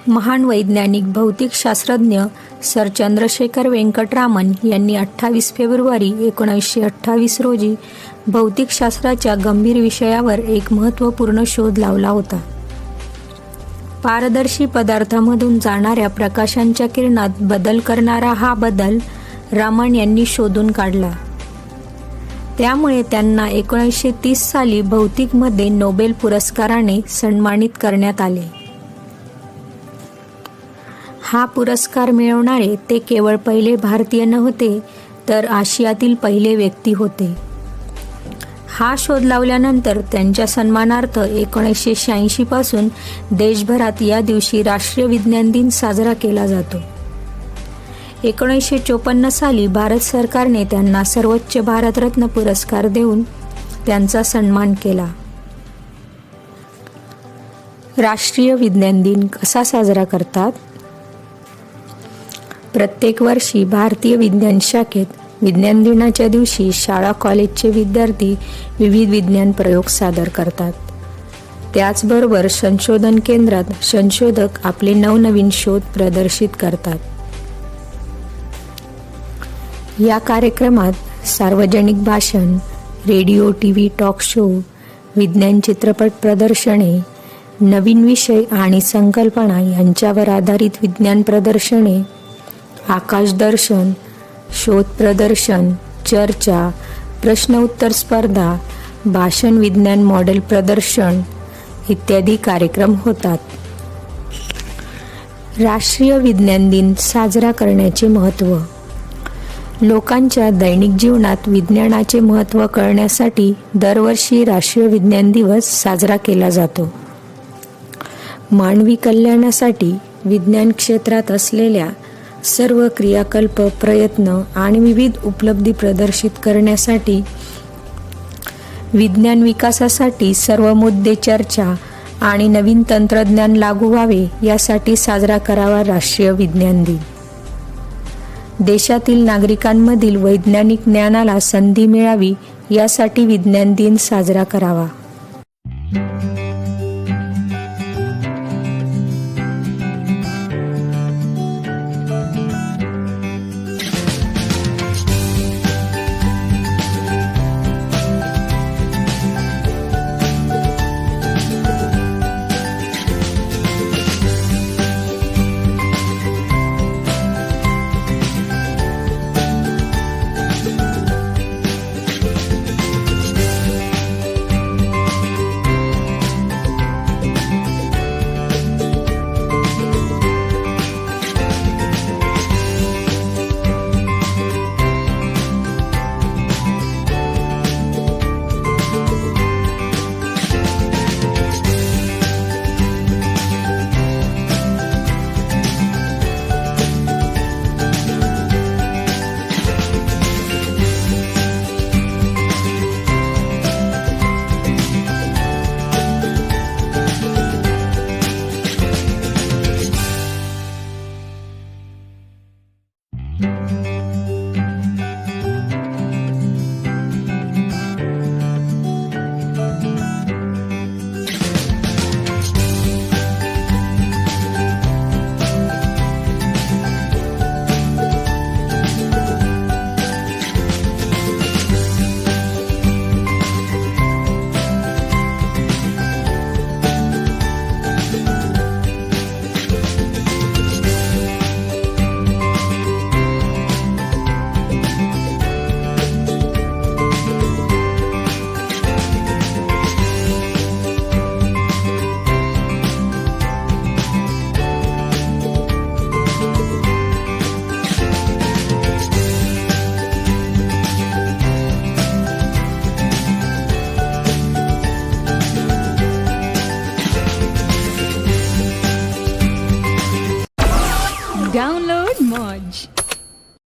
महान वैज्ञानिक भौतिकशास्त्रज्ञ सर चंद्रशेखर वेंकटरामन यांनी 28 फेब्रुवारी 1928 रोजी भौतिकशास्त्राच्या गंभीर विषयावर एक महत्त्वपूर्ण शोध लावला होता. पारदर्शी पदार्थामधून जाणाऱ्या प्रकाशांच्या किरणात बदल करणारा हा बदल रामन यांनी शोधून काढला. त्यामुळे त्यांना 1930 साली भौतिकमध्ये नोबेल पुरस्काराने सन्मानित करण्यात आले. हा पुरस्कार मिळवणारे ते केवळ पहिले भारतीय नव्हते, तर आशियातील पहिले व्यक्ती होते. हा शोध लावल्यानंतर त्यांच्या सन्मानार्थ 1986 पासून देशभरात या दिवशी राष्ट्रीय विज्ञान दिन साजरा केला जातो. 1954 साली भारत सरकारने त्यांना सर्वोच्च भारतरत्न पुरस्कार देऊन त्यांचा सन्मान केला. राष्ट्रीय विज्ञान दिन कसा साजरा करतात? प्रत्येक वर्षी भारतीय विज्ञान शाखेत विज्ञान दिनाच्या दिवशी शाळा कॉलेजचे विद्यार्थी विविध विज्ञान प्रयोग सादर करतात. त्याचबरोबर संशोधन केंद्रात संशोधक आपले नवनवीन शोध प्रदर्शित करतात. या कार्यक्रमात सार्वजनिक भाषण, रेडिओ, टीव्ही, टॉक शो, विज्ञान चित्रपट प्रदर्शने, नवीन विषय आणि संकल्पना यांच्यावर आधारित विज्ञान प्रदर्शने, आकाशदर्शन, शोध प्रदर्शन, चर्चा, प्रश्न उत्तर स्पर्धा, भाषण, विज्ञान मॉडेल प्रदर्शन इत्यादी कार्यक्रम होतात. राष्ट्रीय विज्ञान दिन साजरा करण्याचे महत्त्व. लोकांच्या दैनिक जीवनात विज्ञानाचे महत्त्व कळण्यासाठी दरवर्षी राष्ट्रीय विज्ञान दिवस साजरा केला जातो. मानवी कल्याणासाठी विज्ञान क्षेत्रात असलेल्या सर्व क्रियाकल्प, प्रयत्न आणि विविध उपलब्धी प्रदर्शित करण्यासाठी, विज्ञान विकासासाठी सर्व मुद्दे चर्चा आणि नवीन तंत्रज्ञान लागू व्हावे यासाठी साजरा करावा राष्ट्रीय विज्ञान दिन. देशातील नागरिकांमधील वैज्ञानिक ज्ञानाला संधी मिळावी यासाठी विज्ञान दिन साजरा करावा.